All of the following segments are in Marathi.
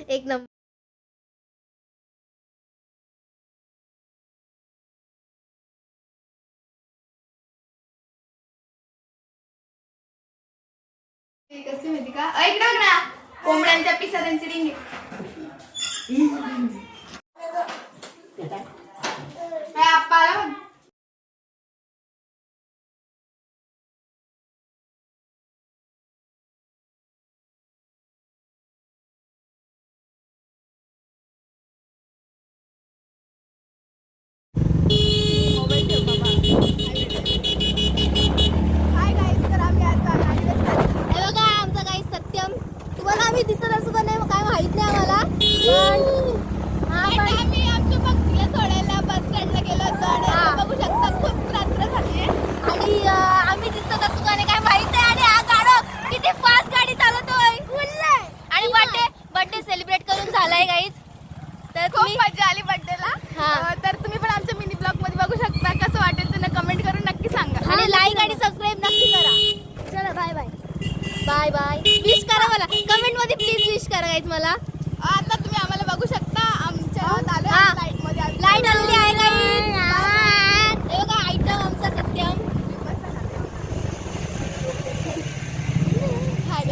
एक नंबर. कसली माहिती का? ऐक ना कोंबड्यांच्या पिसा त्यांची रिंग आप्पाला आम्ही दिसत असू का नाही काय माहित नाही आम्हाला, पण आम्ही आमच्या भक्तीला सोडायला बस स्टँडला गेलो होतो आणि बघू शकता खूप रात्र झाली आणि आम्ही दिसत असू का नाही काय माहित नाही. आणि हा गाडो किती फास्ट गाडी चालवतोय आणि बर्थडे सेलिब्रेट करून झालाय गाईज. तर खूप मजा आली बर्थडेला. तर तुम्ही पण आमच्या मिनी ब्लॉग मध्ये बघू शकता. कसं वाटेल ते कमेंट करून नक्की सांगा आणि लाईक आणि सबस्क्राईब नक्की करा. चला bye bye bye bye. Wish करा मला कमेंट मध्ये प्लीज, विश करा गाईज मला. आता तुम्ही आम्हाला बघू शकता आमच्या लाईट मध्ये लाईट आलेली आहे गाईज. हे बघा आयटम आमचा Satyam.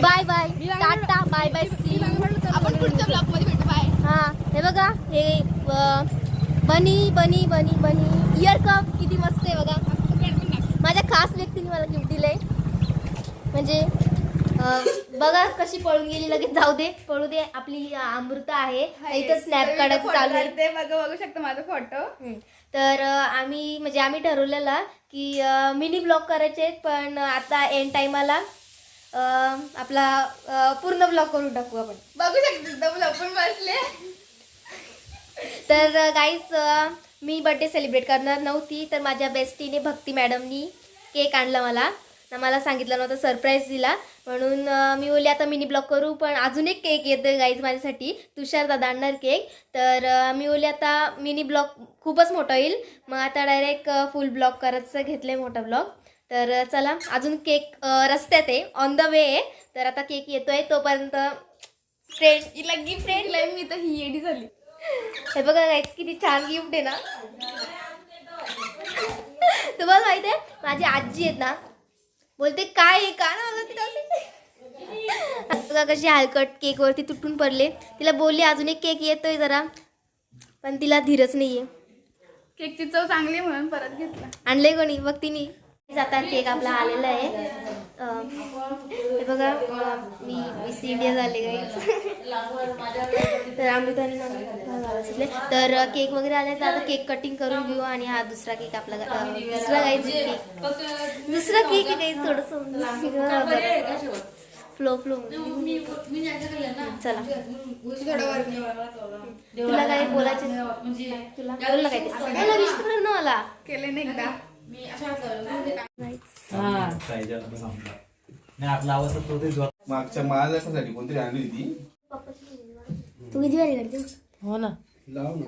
Bye bye tata bye bye see. आपण पुढच्या ब्लॉग मध्ये भेटू. बाय. हा हे बघा हे बनी बनी बनी बनी इयर कप किती मस्त आहे बघा. माझ्या खास व्यक्तीने मला गिफ्ट दिलंय. म्हणजे बघा कशी पळून गेली लगेच. जाऊ दे पळू दे, आपली अमृता आहे. इथं स्नॅप काढायचं चालू आहे. बघू शकता माझा फोटो. तर आम्ही ठरवलेला की मिनी ब्लॉग करायचे, पण आता एंड टाइमाला आपला पूर्ण ब्लॉग करून टाकू आपण. बघू शकता पण बसले. तर गाईज मी बर्थडे सेलिब्रेट करणार नव्हती, तर माझ्या बेस्टीने भक्ती मॅडमनी केक आणला मला सांगितलं नव्हतं, सरप्राईज दिला. म्हणून मी बोलली आता मिनी ब्लॉग करू, पण अजून एक केक येतोय गाईज माझ्यासाठी. तुषार दादा आणणार केक. तर मी बोलली आता मिनी ब्लॉग खूपच मोठा होईल, मग आता डायरेक्ट फुल ब्लॉग करायचं घेतलंय, मोठा ब्लॉग. तर चला अजून केक रस्त्यात आहे, ऑन द वे आहे. तर आता केक येतोय, तोपर्यंत फ्रेंड हिला गिफ्ट दिलंय मी, तर ही येडी झाली. हे बघा गाईज किती छान गिफ्ट आहे ना. तुम्हाला माहित आहे माझी आजी आहेत ना, बोलते काय आहे का ना बघा कशी हलकट केक वरती तुटून पडले. तिला बोलली अजून एक केक येतोय जरा, पण तिला धीरच नाहीये. केकची चव चांगली म्हणून परत घेतला. आणले कोणी बघ तिने. आता केक आपला आलेला आहे. हे बघा मी मिस इंडिया झाले गाईज. तर अमृताने तर केक वगैरे आले, तर आता केक कटिंग करून घेऊ. आणि हा दुसरा केक आपला दुसरा गाईज केक, दुसरा केक आहे गाईज. थोडंसं फ्लो चला. तुला काय बोलायचं, तुला बोल ना काय ते मला विश कर ना. मला केले नाही एकदा मागच्या माझ्यासाठी कोणतरी आणली होती. तू किती वारी करते. हो ना, लाव ना.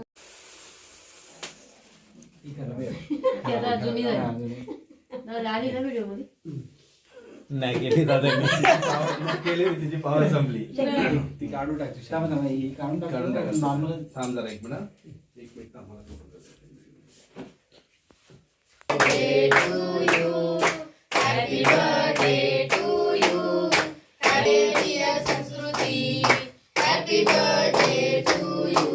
नाही गेली दादा केली होती, तिची पावर संपली. ती काढून टाकते. काढून टाका. थांब जरा एक मिनिट थांब. Happy birthday to you. Happy dear Sanskruti. Happy birthday to you.